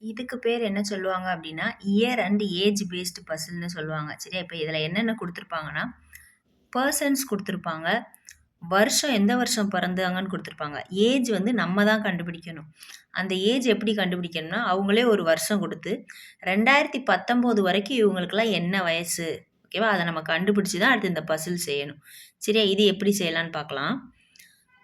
இதுக்கு பேர் என்ன சொல்லுவாங்க அப்படின்னா, இயர் அண்ட் ஏஜ் பேஸ்டு பசில்ன்னு சொல்லுவாங்க. சரியா? இப்ப இதுல என்னென்ன குடுத்துருப்பாங்கன்னா, பெர்சன்ஸ் குடுத்துருப்பாங்க. வருஷம் எந்த வருஷம் பிறந்தாங்கன்னு குடுத்துருப்பாங்க. ஏஜ் வந்து நம்ம தான் கண்டுபிடிக்கணும். அந்த ஏஜ் எப்படி கண்டுபிடிக்கணும்னா, அவங்களே ஒரு வருஷம் குடுத்து, 2019 வரைக்கும் இவங்களுக்கெல்லாம் என்ன வயசு? ஓகேவா? அத நம்ம கண்டுபிடிச்சு தான் அடுத்து இந்த பசில் செய்யணும். சரியா? இது எப்படி செய்யலான்னு பார்க்கலாம்.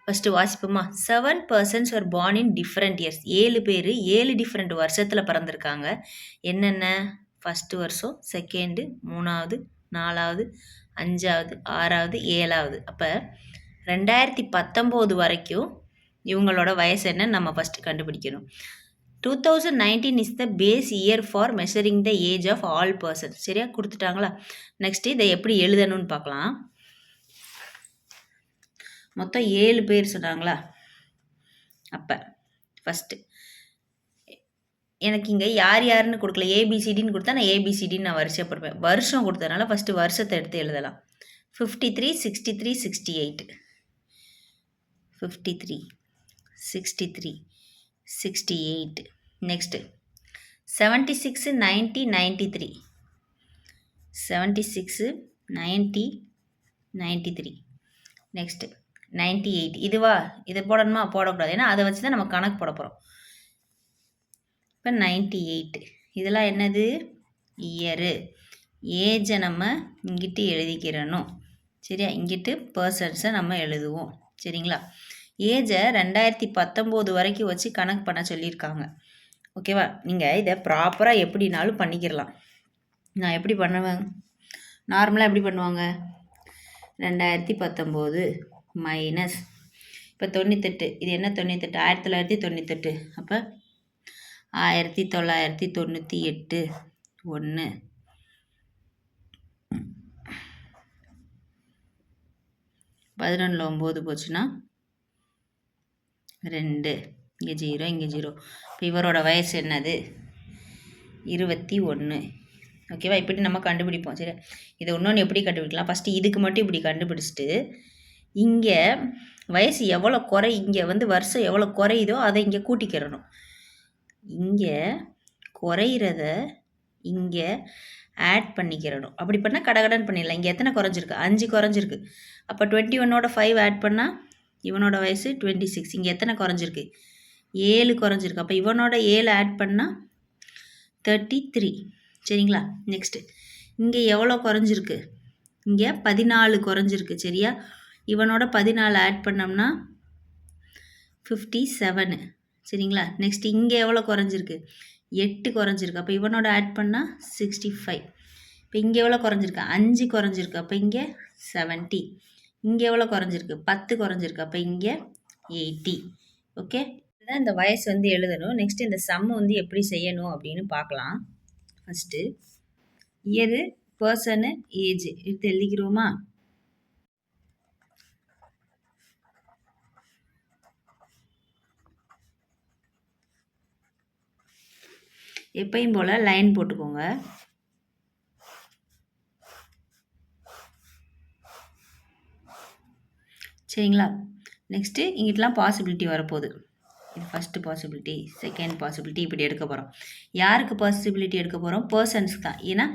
ஃபர்ஸ்ட் வாசிப்போமா? 7 persons were born in different years. 7 பேரு 7 டிஃபரெண்ட் வருஷத்துல பிறந்திருக்காங்க. என்னென்ன? ஃபர்ஸ்ட் வருஷம், செகண்ட், 3வது, 4வது, 5வது, 6வது, 7வது. அப்ப 2019 வரைக்கும் இவங்களோட வயசு என்னன்னு நம்ம ஃபர்ஸ்ட் கண்டுபிடிக்கணும். 2019 is the base year for measuring the age of all persons. சரியா? குடுத்துட்டாங்களா? நெக்ஸ்ட் இதை எப்படி எழுதணும்னு பார்க்கலாம். மொத்தம் 7 பேர் சொன்னாங்களா? அப்போ ஃபஸ்ட்டு எனக்கு இங்கே யார் யாருன்னு கொடுக்கல, ஏபிசிடின்னு கொடுத்தா நான் ஏபிசிடின்னு நான் வரிசையாக போடுவேன். வருஷம் கொடுத்ததுனால ஃபஸ்ட்டு வருஷத்தை எடுத்து எழுதலாம். 53, 63, 68, 53, 63, 68. நெக்ஸ்ட்டு 76, 90, 93, 76, 90, 93. நெக்ஸ்ட்டு 98. இதுவா? இதை போடணுமா? போடக்கூடாது. ஏன்னா அதை வச்சு தான் நம்ம கணக்கு போட போகிறோம். இப்போ 98. இதெல்லாம் என்னது? இயரு. ஏஜை நம்ம இங்கிட்டு எழுதிக்கிறணும். சரியா? இங்கிட்டு பர்சன்ஸை நம்ம எழுதுவோம். சரிங்களா? ஏஜை 2019 வரைக்கும் வச்சு கணக்கு பண்ண சொல்லியிருக்காங்க. ஓகேவா? நீங்கள் இதை ப்ராப்பராக எப்படினாலும் பண்ணிக்கிறலாம். நான் எப்படி பண்ணுவேன்? நார்மலாக எப்படி பண்ணுவாங்க? 2019 மைனஸ் இப்போ 98. இது என்ன 98? 1998. அப்போ 1998 1 11 9 போச்சுன்னா 2. இங்கே 0, இங்கே 0. இப்போ இவரோட வயசு என்னது? 21. ஓகேவா? இப்படி நம்ம கண்டுபிடிப்போம். சரி, இதை இன்னொன்று எப்படி கண்டுபிடிக்கலாம்? ஃபஸ்ட்டு இதுக்கு மட்டும் இப்படி கண்டுபிடிச்சிட்டு இங்கே வயசு எவ்வளோ இங்கே வந்து வருஷம் எவ்வளோ குறையுதோ அதை இங்கே கூட்டிக்கிறணும். இங்கே குறையிறத இங்கே ஆட் பண்ணிக்கிறணும். அப்படி பண்ணால் கடகடன்னு பண்ணிடலாம். இங்கே எத்தனை குறைஞ்சிருக்கு? 5 குறைஞ்சிருக்கு. அப்போ 21ஓட 5 ஆட் பண்ணால் இவனோட வயசு 26. இங்கே எத்தனை குறைஞ்சிருக்கு? 7 குறைஞ்சிருக்கு. அப்போ இவனோட 7 ஆட் பண்ணால் 33. சரிங்களா? நெக்ஸ்ட்டு இங்கே எவ்வளோ குறைஞ்சிருக்கு? இங்கே 14 குறைஞ்சிருக்கு. சரியா? இவனோட 14 ஆட் பண்ணோம்னா 57. சரிங்களா? நெக்ஸ்ட் இங்கே எவ்வளோ குறைஞ்சிருக்கு? 8 குறைஞ்சிருக்கு. அப்போ இவனோட ஆட் பண்ணால் 65. இப்போ இங்கே எவ்வளோ குறைஞ்சிருக்கு? 5 குறைஞ்சிருக்கு. அப்போ இங்கே 70. இங்கே எவ்வளோ குறைஞ்சிருக்கு? 10 குறைஞ்சிருக்கு. அப்போ இங்கே 80. ஓகே, இதுதான் இந்த வயசு வந்து எழுதணும். நெக்ஸ்ட் இந்த சம் வந்து எப்படி செய்யணும் அப்படின்னு பார்க்கலாம். ஃபஸ்ட்டு இயரு, பர்சனு, ஏஜ் எடுத்து எழுதிக்கிறோமா? எப்பயும் போல் லைன் போட்டுக்கோங்க. சரிங்களா? நெக்ஸ்ட்டு இங்கிட்டலாம் பாசிபிலிட்டி வரப்போகுது. இது ஃபஸ்ட்டு பாசிபிலிட்டி, செகண்ட் பாசிபிலிட்டி, இப்படி எடுக்க போகிறோம். யாருக்கு பாசிபிலிட்டி எடுக்க போகிறோம்? பர்சன்ஸ்க்கு தான். ஏன்னா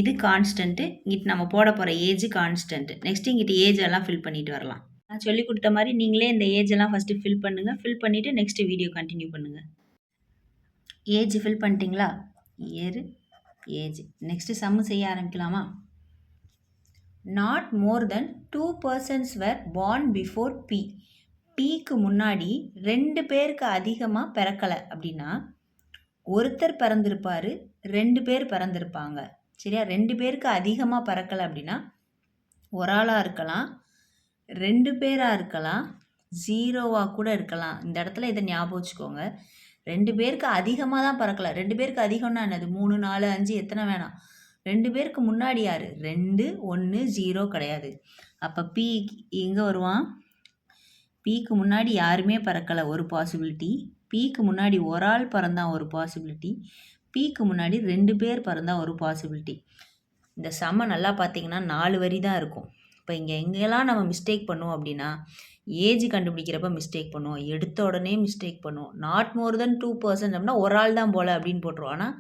இது கான்ஸ்டன்ட்டு, இங்கிட்டு நம்ம போட போகிற ஏஜ் கான்ஸ்டன்ட்டு. நெக்ஸ்ட்டு இங்கிட்டு ஏஜ் எல்லாம் ஃபில் பண்ணிட்டு வரலாம். நான் சொல்லி கொடுத்த மாதிரி நீங்களே இந்த ஏஜ் எல்லாம் ஃபஸ்ட்டு ஃபில் பண்ணுங்கள். ஃபில் பண்ணிவிட்டு நெக்ஸ்ட்டு வீடியோ கண்டினியூ பண்ணுங்கள். ஏஜ் ஃபில் பண்ணிட்டீங்களா? Year, age. நெக்ஸ்ட்டு சம்மு செய்ய ஆரம்பிக்கலாமா? Not more then 2 persons were born before P. Pக்கு முன்னாடி 2 பேருக்கு அதிகமாக பிறக்கலை அப்படின்னா, ஒருத்தர் பிறந்திருப்பார், 2 பேர் பிறந்திருப்பாங்க. சரியா? 2 பேருக்கு அதிகமாக பிறக்கலை அப்படின்னா ஒரு ஆளாக இருக்கலாம், 2 பேராக இருக்கலாம், 0வாக கூட இருக்கலாம். இந்த இடத்துல இதை ஞாபகம் வச்சுக்கோங்க. 2 பேருக்கு அதிகமாக தான் பிறக்கலை. 2 பேருக்கு அதிகம்னா என்னது? 3, 4, 5 எத்தனை வேணாம். 2 பேருக்கு முன்னாடி யார்? 2, 1, 0 கிடையாது. அப்போ பி எங்கே வருவான்? பிக்கு முன்னாடி யாருமே பிறக்கலை, ஒரு பாசிபிலிட்டி. பிக்கு முன்னாடி ஒரு ஆள் பிறந்தான், ஒரு பாசிபிலிட்டி. பிக்கு முன்னாடி 2 பேர் பிறந்தா ஒரு பாசிபிலிட்டி. இந்த சம்மை நல்லா பார்த்தீங்கன்னா 4 வரி தான் இருக்கும். இப்போ இங்கே எங்கெல்லாம் நம்ம மிஸ்டேக் பண்ணுவோம் அப்படின்னா, ஏஜ் கண்டுபிடிக்கிறப்ப மிஸ்டேக் பண்ணுவோம், எடுத்த உடனே மிஸ்டேக் பண்ணுவோம். நாட் மோர் தென் 2% அப்படின்னா ஒரு ஆள் தான் போல் அப்படின்னு போட்டுருவோம். ஆனால்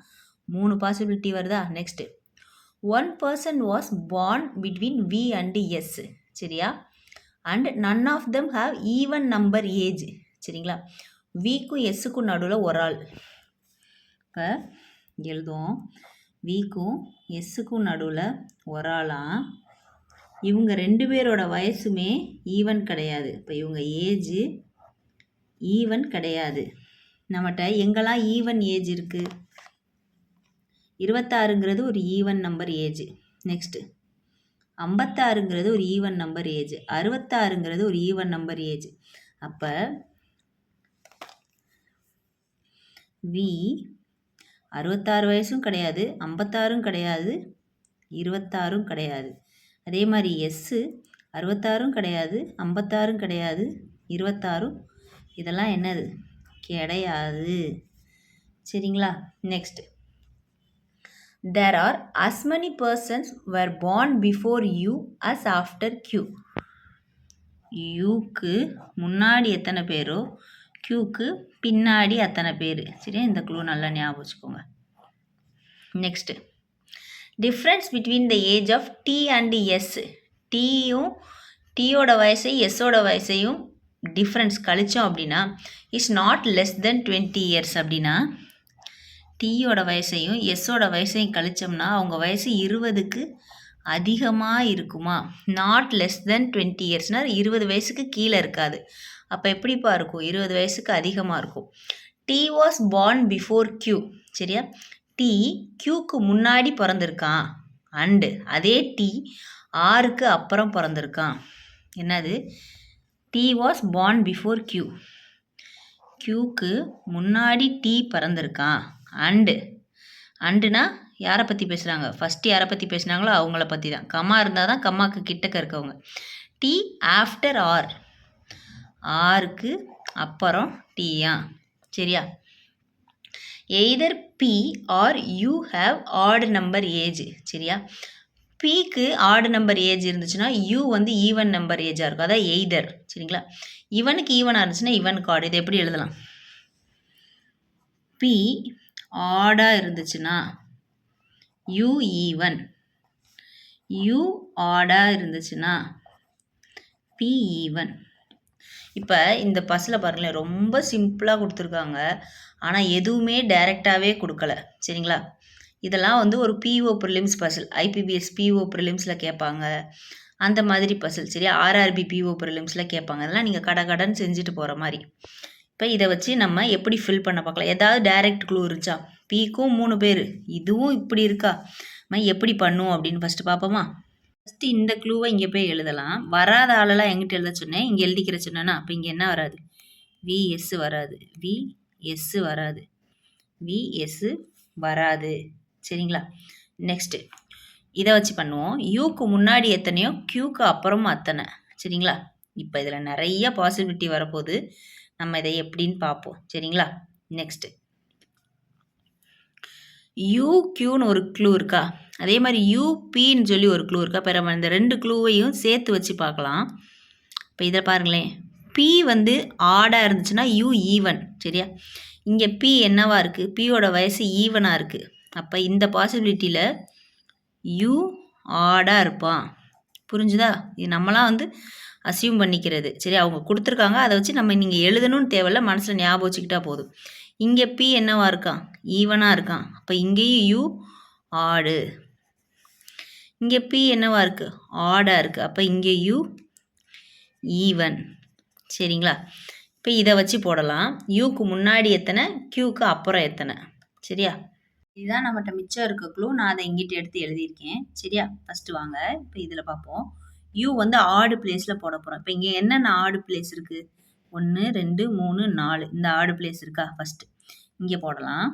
3 பாசிபிலிட்டி வருதா. Next, 1 person was born between V and S. சரியா? And none of them have even number age. சரிங்களா? விக்கும் எஸ்ஸுக்கும் நடுவில் ஒரு ஆள். இப்போ எழுதுவோம், விக்கும் எஸ்ஸுக்கும் நடுவில் ஒரு ஆளாம். இவங்க 2 பேரோட வயசுமே ஈவன் கிடையாது. இப்போ இவங்க ஏஜு ஈவன் கிடையாது. நம்மகிட்ட எங்கெல்லாம் ஈவன் ஏஜ் இருக்குது? 26ங்கிறது ஒரு ஈவன் நம்பர் ஏஜ். நெக்ஸ்ட்டு 56ங்கிறது ஒரு ஈவன் நம்பர் ஏஜ். 66ங்கிறது ஒரு ஈவன் நம்பர் ஏஜ். அப்போ வி 66 வயசும் கிடையாது, 56ம் கிடையாது, 26ம் கிடையாது. அதே மாதிரி எஸ்ஸு 66ம் கிடையாது, 56ம் கிடையாது, 26ம் இதெல்லாம் என்னது கிடையாது. சரிங்களா? Next, there are as many persons were born before U as after Q. யூக்கு முன்னாடி எத்தனை பேரோ க்யூக்கு பின்னாடி அத்தனை பேர். சரியா? இந்த க்ளூ நல்லா ஞாபகம் வச்சுக்கோங்க. Next, difference between the age of T and S. டீயும் டீயோட வயசையும் எஸ்ஸோட வயசையும் டிஃப்ரென்ஸ் கழித்தோம் அப்படின்னா is not less than 20 years. அப்படின்னா டீயோட வயசையும் எஸ்ஸோட வயசையும் கழித்தோம்னா அவங்க வயசு 20க்கு அதிகமாக இருக்குமா? நாட் லெஸ் தென் 20 yearsனால் 20 வயசுக்கு கீழே இருக்காது. அப்போ எப்படிப்பா இருக்கும்? 20 வயசுக்கு அதிகமாக இருக்கும். T was born before Q. சரியா? டி க்யூக்கு முன்னாடி பிறந்திருக்கான். அண்டு அதே டி ஆருக்கு அப்புறம் பிறந்திருக்கான். என்னது? T was born before Q. க்யூக்கு முன்னாடி டி பிறந்திருக்கான். அண்டுனா யாரை பற்றி பேசுகிறாங்க? ஃபஸ்ட்டு யாரை பற்றி பேசுனாங்களோ அவங்கள பற்றி தான். கம்மா இருந்தால் தான் கம்மாக்கு கிட்டக்க இருக்கவங்க. T after R. ஆருக்கு அப்புறம் டீயா. சரியா? Either P or U have odd number age. சரியா? பிக்கு ஆட் நம்பர் ஏஜ் இருந்துச்சுன்னா யூ வந்து ஈவன் நம்பர் ஏஜாக இருக்கும். அதான் எய்தர். சரிங்களா? இவனுக்கு ஈவனாக இருந்துச்சுன்னா இவனுக்கு ஆட். இதை எப்படி எழுதலாம்? பி ஆடாக இருந்துச்சுன்னா யூ ஈவன். யூ ஆடாக இருந்துச்சுன்னா பி ஈவன். இப்போ இந்த பஸ்ஸில் பாருங்களேன், ரொம்ப சிம்பிளாக கொடுத்துருக்காங்க. ஆனால் எதுவுமே டைரெக்டாகவே கொடுக்கல. சரிங்களா? இதெல்லாம் வந்து ஒரு PO prelims puzzle, IBPS PO ப்ரிலிம்ஸில் கேட்பாங்க. அந்த மாதிரி பசில். சரியா? ஆர்ஆர்பி பிஓ ப்ரிலிம்ஸில் கேட்பாங்க. அதெல்லாம் நீங்கள் கடன் செஞ்சுட்டு போகிற மாதிரி. இப்போ இதை வச்சு நம்ம எப்படி ஃபில் பண்ண பார்க்கலாம். ஏதாவது டைரக்ட் க்ளூ இருந்துச்சா? பிக்கும் 3 பேர், இதுவும் இப்படி இருக்கா, நம்ம எப்படி பண்ணுவோம் அப்படின்னு ஃபஸ்ட்டு பார்ப்போமா? ஃபஸ்ட்டு இந்த க்ளூவை இங்கே போய் எழுதலாம். வராத ஆளெல்லாம் எங்கிட்ட எழுத சொன்னேன், இங்கே எழுதிக்கிற சொன்னேன்னா அப்போ இங்கே என்ன வராது? விஎஸ் வராது. விஎஸ் வராது. விஎஸ் வராது. சரிங்களா? நெக்ஸ்ட்டு இதை வச்சு பண்ணுவோம். யூக்கு முன்னாடி எத்தனையோ க்யூக்கு அப்புறமும் அத்தனை. சரிங்களா? இப்போ இதில் நிறைய பாசிபிலிட்டி வரப்போகுது. நம்ம இதை எப்படின்னு பார்ப்போம். சரிங்களா? நெக்ஸ்ட்டு யூக்யூன்னு ஒரு க்ளூ இருக்கா? அதே மாதிரி யூபின்னு சொல்லி ஒரு க்ளூ இருக்கா? இப்போ நம்ம இந்த 2 க்ளூவையும் சேர்த்து வச்சு பார்க்கலாம். இப்போ இதை பாருங்களேன், பி வந்து ஆடாக இருந்துச்சுன்னா யூ ஈவன். சரியா? இங்கே பி என்னவா இருக்குது? பியோட வயசு ஈவனாக இருக்குது. அப்போ இந்த பாசிபிலிட்டியில் யூ ஆடாக இருப்பான். புரிஞ்சுதா? இது நம்மளாம் வந்து அசியூம் பண்ணிக்கிறது. சரி, அவங்க கொடுத்துருக்காங்க, அதை வச்சு நம்ம நீங்கள் எழுதணும்னு தேவையில்ல, மனசில் ஞாபகம் வச்சுக்கிட்டா போதும். இங்கே பி என்னவா இருக்கான்? ஈவனாக இருக்கான். அப்போ இங்கேயும் யூ ஆடு. இங்கே பி என்னவா இருக்குது? ஆடாக இருக்குது. அப்போ இங்கே யூ ஈவன். சரிங்களா? இப்போ இதை வச்சு போடலாம். யூக்கு முன்னாடி எத்தனை, க்யூக்கு அப்புறம் எத்தனை. சரியா? இதுதான் நம்மகிட்ட மிச்சம் இருக்க க்ளூ. நான் அதை இங்கிட்ட எடுத்து எழுதியிருக்கேன். சரியா? ஃபஸ்ட்டு வாங்க இப்போ இதில் பார்ப்போம். யூ வந்து ஆடு பிளேஸில் போட போகிறோம். இப்போ இங்கே என்னென்ன ஆடு பிளேஸ் இருக்குது? 1 2 3 4 இந்த ஆடு பிளேஸ் இருக்கா? ஃபஸ்ட்டு இங்கே போடலாம்.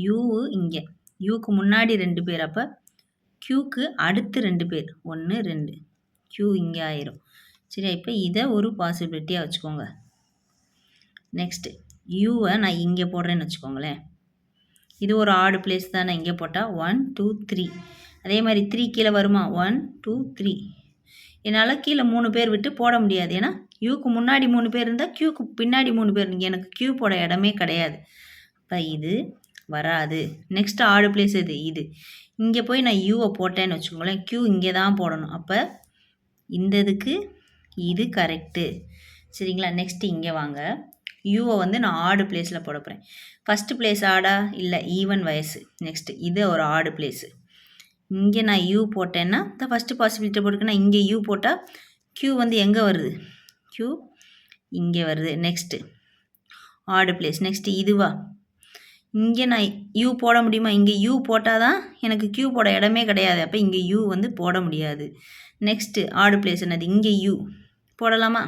யூ இங்கே, யூக்கு முன்னாடி 2 பேர், அப்போ க்யூக்கு அடுத்து 2 பேர், 1 2, க்யூ இங்கே ஆயிரும். சரியா? இப்போ இதை ஒரு பாசிபிலிட்டியாக வச்சுக்கோங்க. நெக்ஸ்ட்டு யூவை நான் இங்கே போடுறேன்னு வச்சுக்கோங்களேன். இது ஒரு ஆடு பிளேஸ் தானே. இங்கே போட்டால் 1 2 3. அதே மாதிரி 3 கீழே வருமா? 1 2 3. என்னால் கீழே 3 பேர் விட்டு போட முடியாது, ஏன்னா யூக்கு முன்னாடி 3 பேர் இருந்தால் க்யூக்கு பின்னாடி 3 பேர், எனக்கு க்யூ போட இடமே கிடையாது. இப்போ இது வராது. நெக்ஸ்ட் ஆடு பிளேஸ் இது. இங்கே போய் நான் யூவை போட்டேன்னு வச்சுக்கோங்களேன், க்யூ இங்கே தான் போடணும். அப்போ இந்த இதுக்கு இது கரெக்டு. சரிங்களா? நெக்ஸ்ட்டு இங்கே வாங்க. யூவை வந்து நான் ஆடு பிளேஸில் போட போகிறேன். ஃபஸ்ட்டு பிளேஸ் ஆடா இல்லை ஈவன் வயசு. நெக்ஸ்ட்டு இது ஒரு ஆடு பிளேஸு. இங்கே நான் யூ போட்டேன்னா இந்த ஃபஸ்ட்டு பாசிபிலிட்டி போட்டுக்கன்னா இங்கே யூ போட்டால் க்யூ வந்து எங்கே வருது? க்யூ இங்கே வருது. நெக்ஸ்ட்டு ஆடு பிளேஸ். நெக்ஸ்ட்டு இதுவா? இங்கே நான் யூ போட முடியுமா? இங்கே யூ போட்டால் தான் எனக்கு க்யூ போட இடமே கிடையாது. அப்போ இங்கே யூ வந்து போட முடியாது. நெக்ஸ்ட்டு ஆடு பிளேஸ் என்னது? இங்கே யூ போடலாமா?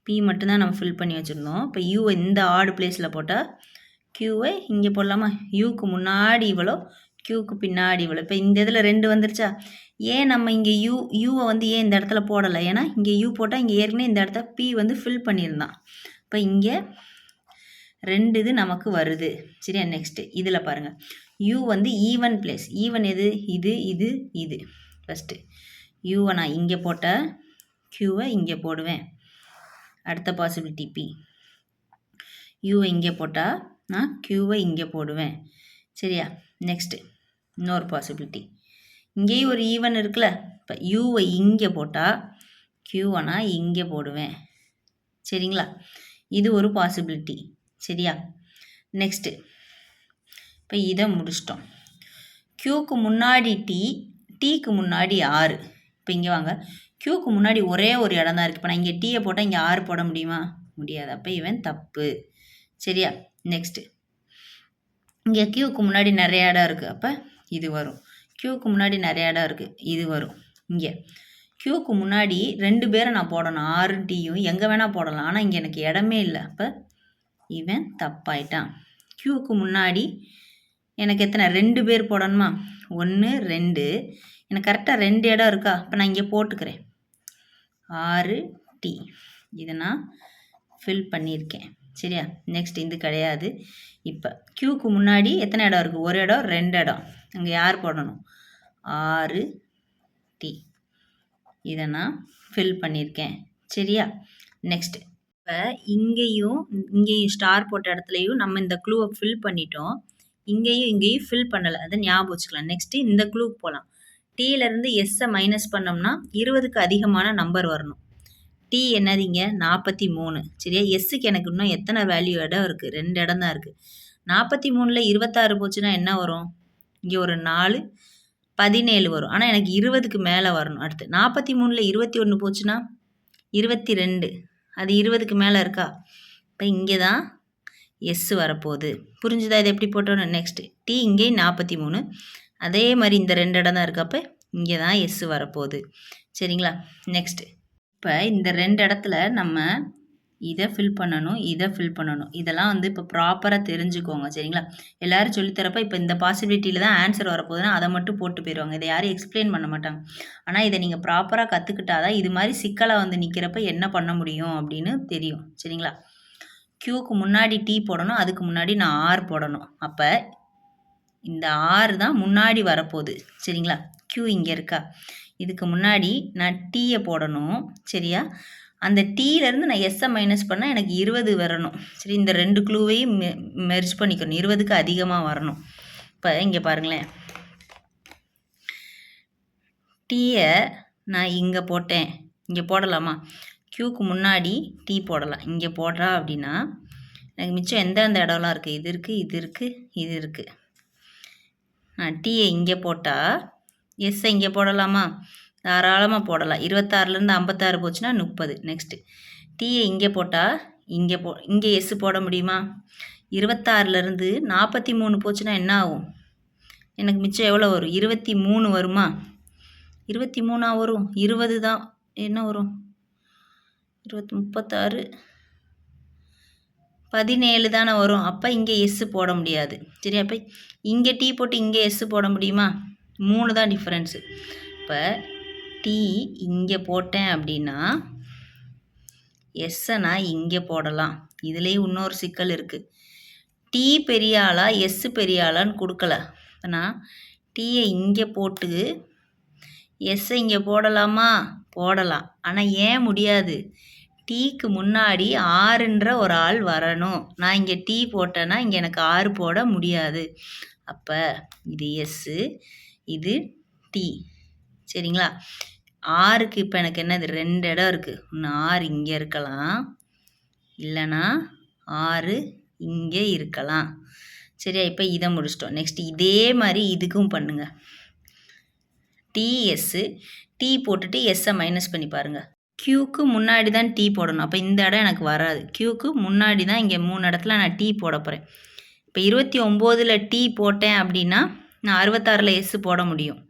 பி மட்டும்தான் நம்ம ஃபில் பண்ணி வச்சுருந்தோம். இப்போ யூவை இந்த ஆடு பிளேஸில் போட்டால் க்யூவை இங்கே போடலாமா? யூக்கு முன்னாடி இவ்வளோ, க்யூக்கு பின்னாடி இவ்வளோ. இப்போ இந்த இதில் 2 வந்துருச்சா? ஏன் நம்ம இங்கே யூவை வந்து ஏன் இந்த இடத்துல போடலை? ஏன்னா இங்கே யூ போட்டால் இங்கே ஏற்கனவே இந்த இடத்த பி வந்து ஃபில் பண்ணியிருந்தான். இப்போ இங்கே 2 இது நமக்கு வருது. சரியா? நெக்ஸ்ட்டு இதில் பாருங்கள், யூ வந்து ஈவன் பிளேஸ். ஈவன் எது? இது. ஃபஸ்ட்டு யூவை நான் இங்கே போட்டால் க்யூவை இங்கே போடுவேன். அடுத்த பாசிபிலிட்டி பி. யூவை இங்கே போட்டால் நான் க்யூவை இங்கே போடுவேன். சரியா? நெக்ஸ்ட்டு இன்னொரு பாசிபிலிட்டி, இங்கேயும் ஒரு ஈவன் இருக்குல்ல. இப்போ யூவை இங்கே போட்டால் க்யூவை நான் இங்கே போடுவேன். சரிங்களா? இது ஒரு பாசிபிலிட்டி. சரியா? நெக்ஸ்ட்டு இப்போ இதை முடிச்சிட்டோம். க்யூக்கு முன்னாடி டீக்கு முன்னாடி 6. இப்போ இங்கே வாங்க, க்யூக்கு முன்னாடி ஒரே ஒரு இடம் தான் இருக்குது. இப்போ நான் இங்கே டீயை போட்டால் இங்கே 6 போட முடியுமா? முடியாது. அப்போ இவன் தப்பு. சரியா? நெக்ஸ்ட்டு இங்கே க்யூக்கு முன்னாடி நிறைய இடம் இருக்குது. அப்போ இது வரும். க்யூக்கு முன்னாடி நிறைய இடம் இருக்குது, இது வரும். இங்கே க்யூக்கு முன்னாடி 2 பேரை நான் போடணும். 6 டீயும் எங்கே வேணால் போடலாம். ஆனால் இங்கே எனக்கு இடமே இல்லை. அப்போ இவன் தப்பாயிட்டான். க்யூக்கு முன்னாடி எனக்கு எத்தனை? 2 பேர் போடணுமா? 1 2. எனக்கு கரெக்டாக 2 இடம் இருக்கா? இப்போ நான் இங்கே போட்டுக்கிறேன் 6 டி. இதை நான் ஃபில் பண்ணியிருக்கேன். சரியா? நெக்ஸ்ட் இது கிடையாது. இப்போ க்யூக்கு முன்னாடி எத்தனை இடம் இருக்குது? 1 இடம் 2 இடம். அங்கே யார் போடணும்? 6 டி. இதை நான் ஃபில் பண்ணியிருக்கேன். சரியா? நெக்ஸ்ட்டு இப்போ இங்கேயும் ஸ்டார் போட்ட இடத்துலையும் நம்ம இந்த க்ளூவை ஃபில் பண்ணிட்டோம். இங்கேயும் ஃபில் பண்ணலை, அதை ஞாபகம் வச்சுக்கலாம். நெக்ஸ்ட்டு இந்த க்ளூக்கு போகலாம். டீலேருந்து எஸ்ஸை மைனஸ் பண்ணோம்னா 20க்கு அதிகமான நம்பர் வரணும். டி என்னது? இங்கே 43. சரியா? எஸ்ஸுக்கு எனக்கு இன்னும் எத்தனை வேல்யூ இடம் இருக்குது? 2 இடம் தான் இருக்குது. 43ல் 26 போச்சுன்னா என்ன வரும்? இங்கே ஒரு 4 17 வரும். ஆனால் எனக்கு 20க்கு மேலே வரணும். அடுத்து 43ல் 21 போச்சுன்னா 22. அது 20க்கு மேலே இருக்கா? இப்போ இங்கே தான் எஸ் வரப்போகுது. புரிஞ்சுதா? இது எப்படி போட்டோன்னு? நெக்ஸ்ட்டு டி இங்கே 43. அதே மாதிரி இந்த 2 இடம் தான் இருக்குது. அப்போ இங்கே தான் எஸ் வரப்போகுது. சரிங்களா? நெக்ஸ்ட்டு இப்போ இந்த 2 இடத்துல நம்ம இதை ஃபில் பண்ணணும், இதை ஃபில் பண்ணணும். இதெல்லாம் வந்து இப்போ ப்ராப்பராக தெரிஞ்சுக்கோங்க. சரிங்களா? எல்லோரும் சொல்லித்தரப்போ இப்போ இந்த பாசிபிலிட்டியில் தான் ஆன்சர் வரப்போகுதுன்னா அதை மட்டும் போட்டு போயிடுவாங்க. இதை யாரும் எக்ஸ்பிளைன் பண்ண மாட்டாங்க. ஆனால் இதை நீங்கள் ப்ராப்பராக கற்றுக்கிட்டாதான் இது மாதிரி சிக்கலாக வந்து நிற்கிறப்ப என்ன பண்ண முடியும் அப்படின்னு தெரியும். சரிங்களா? க்யூக்கு முன்னாடி டி போடணும், அதுக்கு முன்னாடி நான் ஆர் போடணும். அப்போ இந்த ஆர் தான் முன்னாடி வரப்போகுது. சரிங்களா? க்யூ இங்கே இருக்கா? இதுக்கு முன்னாடி நான் டீயை போடணும். சரியா? அந்த டீலேருந்து நான் எஸ்ஸை மைனஸ் பண்ணால் எனக்கு 20 வரணும். சரி, இந்த 2 க்ளூவையும் மெர்ஜ் பண்ணிக்கணும். 20க்கு அதிகமாக வரணும். இப்போ இங்கே பாருங்களேன், டீயை நான் இங்கே போட்டேன். இங்கே போடலாமா? க்யூக்கு முன்னாடி டீ போடலாம். இங்கே போடுறா அப்படின்னா எனக்கு மிச்சம் எந்தெந்த இடம்லாம் இருக்குது? இது இருக்குது, இது இருக்குது, இது இருக்குது. டீயை இங்கே போட்டால் எஸ்ஸை இங்கே போடலாமா? தாராளமாக போடலாம். 26லேருந்து 56 போச்சுன்னா 30. நெக்ஸ்ட்டு டீயை இங்கே போட்டால் இங்கே எஸ் போட முடியுமா? 26லேருந்து 43 போச்சுன்னா என்ன ஆகும்? எனக்கு மிச்சம் எவ்வளோ வரும்? 23 வருமா? 23 வரும்? 20 தான் என்ன வரும்? 36 17 தானே வரும். அப்போ இங்கே எஸ் போட முடியாது. சரி, அப்போ இங்கே டீ போட்டு இங்கே எஸ் போட முடியுமா? 3 தான் டிஃப்ரென்ஸு. இப்போ டீ இங்கே போட்டேன் அப்படின்னா எஸ்ஸை நான் இங்கே போடலாம். இதுலேயும் இன்னொரு சிக்கல் இருக்குது. டீ பெரிய ஆளா எஸ் பெரிய ஆளான்னு கொடுக்கல. இப்போ நான் டீயை இங்கே போட்டு எஸ்ஸை இங்கே போடலாமா? போடலாம். ஆனால் ஏன் முடியாது? டீக்கு முன்னாடி ஆறுன்ற ஒரு ஆள் வரணும். நான் இங்கே டீ போட்டேன்னா இங்கே எனக்கு 6 போட முடியாது. அப்போ இது எஸ்ஸு, இது டி. சரிங்களா? 6க்கு இப்போ எனக்கு என்னது 2 இடம் இருக்குது. ஒன்று 6 இங்கே இருக்கலாம், இல்லைன்னா 6 இங்கே இருக்கலாம். சரியா? இப்போ இதை முடிச்சிட்டோம். நெக்ஸ்ட் இதே மாதிரி இதுக்கும் பண்ணுங்க. டிஎஸ்ஸு டி போட்டுட்டு எஸ்ஸை மைனஸ் பண்ணி பாருங்கள். க்யூக்கு முன்னாடி தான் டீ போடணும். அப்போ இந்த இடம் எனக்கு வராது. க்யூக்கு முன்னாடி தான் இங்கே 3 இடத்துல நான் டீ போட போகிறேன். இப்போ 29ல் டீ போட்டேன் அப்படின்னா நான் 66ல் எஸ் போட முடியும்.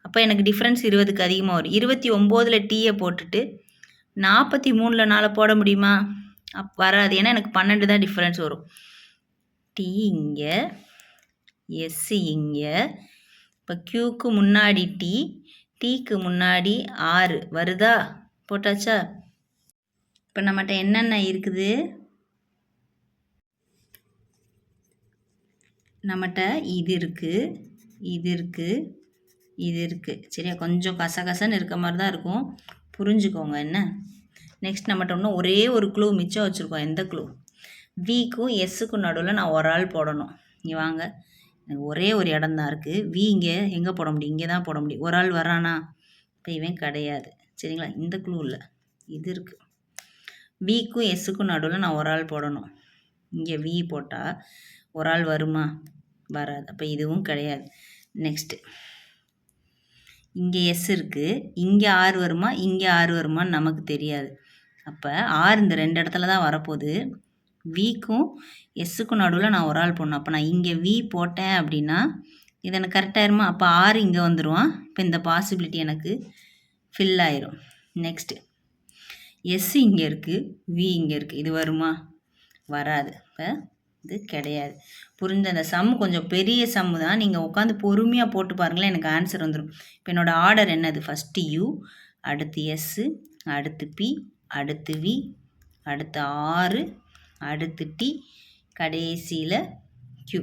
அப்போ எனக்கு டிஃப்ரென்ஸ் 20க்கு அதிகமாக வரும். 29ல் டீயை போட்டுட்டு 43ல் 4 போட முடியுமா? வராது. ஏன்னா எனக்கு 12 தான் டிஃப்ரென்ஸ் வரும். டி இங்கே, எஸ் இங்கே. இப்போ க்யூக்கு முன்னாடி டி, டீக்கு முன்னாடி 6 வருதா? போட்டாச்சா? இப்போ நம்மகிட்ட என்னென்ன இருக்குது? நம்மகிட்ட இது இருக்குது, இது இருக்குது, இது இருக்குது. சரியா? கொஞ்சம் கசகசன்னு இருக்க மாதிரி தான் இருக்கும், புரிஞ்சுக்கோங்க என்ன. நெக்ஸ்ட் நம்மகிட்ட இன்னும் ஒரே ஒரு க்ளூ மிச்சம் வச்சுருக்கோம். எந்த க்ளூ? விக்கும் எஸ்ஸுக்கும் நடுவில் நான் ஒரு ஆள் போடணும். இங்கே வாங்க, எனக்கு ஒரே ஒரு இடம் தான் இருக்குது. வி இங்கே எங்கே போட முடியும்? இங்கே தான் போட முடியும். ஒரு ஆள் வரானா? இப்போ இவன் கிடையாது. சரிங்களா? இந்த க்ளூ இல்லை, இது இருக்குது. விக்கும் எஸ்ஸுக்கும் நடுவில் நான் ஒரு ஆள் போடணும். இங்கே வி போட்டால் ஒரு ஆள் வருமா? வராது. அப்போ இதுவும் கிடையாது. நெக்ஸ்ட்டு இங்கே எஸ் இருக்குது, இங்கே 6 வருமா, இங்கே 6 வருமான்னு நமக்கு தெரியாது. அப்போ 6 இந்த 2 இடத்துல தான் வரப்போகுது. விக்கும் எஸ்ஸுக்கும் நடுவில் நான் ஒரு ஆள் போடணும். அப்போ நான் இங்கே வி போட்டேன் அப்படின்னா இது எனக்கு கரெக்டாயிருமா? அப்போ 6 இங்கே வந்துடுவான். இப்போ இந்த பாசிபிலிட்டி எனக்கு ஃபில் ஆயிரும். நெக்ஸ்ட்டு எஸ் இங்கே இருக்குது, வி இங்கே இருக்குது. இது வருமா? வராது. இப்போ இது கிடையாது. புரிஞ்ச? அந்த சம் கொஞ்சம் பெரிய சம்மு தான். நீங்கள் உட்காந்து பொறுமையாக போட்டு பாருங்களேன், எனக்கு ஆன்சர் வந்துடும். இப்போ என்னோடய ஆர்டர் என்னது? ஃபஸ்ட்டு யூ, அடுத்து எஸ்ஸு, அடுத்து பி, அடுத்து வி, அடுத்து 6, அடுத்து டி, கடைசியில் க்யூ.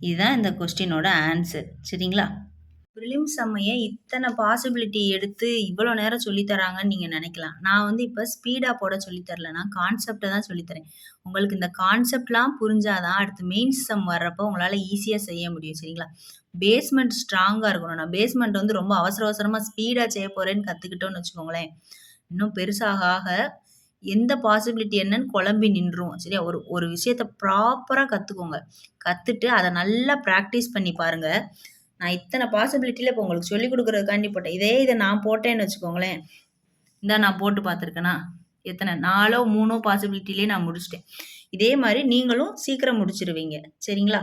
இதுதான் இந்த கொஸ்டினோட ஆன்சர். சரிங்களா? ப்ரிலிம்ஸ் சம்மையை இத்தனை பாசிபிலிட்டி எடுத்து இவ்வளோ நேரம் சொல்லித்தராங்கன்னு நீங்கள் நினைக்கலாம். நான் இப்போ ஸ்பீடாக போட சொல்லித்தரல, நான் கான்செப்டை தான் சொல்லித்தரேன். உங்களுக்கு இந்த கான்செப்ட்லாம் புரிஞ்சாதான் அடுத்து மெயின்ஸ் சம் வர்றப்போ உங்களால் ஈஸியாக செய்ய முடியும். சரிங்களா? பேஸ்மெண்ட் ஸ்ட்ராங்காக இருக்கணும். நான் பேஸ்மெண்ட் ரொம்ப அவசரமாக ஸ்பீடாக செய்ய போகிறேன்னு கற்றுக்கிட்டோன்னு வச்சுக்கோங்களேன், இன்னும் பெருசாக ஆக எந்த பாசிபிலிட்டி என்னன்னு குழம்பி நின்றும். சரியா? ஒரு விஷயத்தை ப்ராப்பராக கற்றுக்கோங்க. கற்றுட்டு அதை நல்லா ப்ராக்டிஸ் பண்ணி பாருங்கள். நான் இத்தனை பாசிபிலிட்டியில் இப்போ உங்களுக்கு சொல்லிக் கொடுக்குறதுக்காண்டி போட்டேன். இதை நான் போட்டேன்னு வச்சுக்கோங்களேன், நான் போட்டு பார்த்துருக்கேனா? எத்தனை 4ஓ 3ஓ பாசிபிலிட்டிலே நான் முடிச்சிட்டேன். இதே மாதிரி நீங்களும் சீக்கிரம் முடிச்சிருவீங்க. சரிங்களா?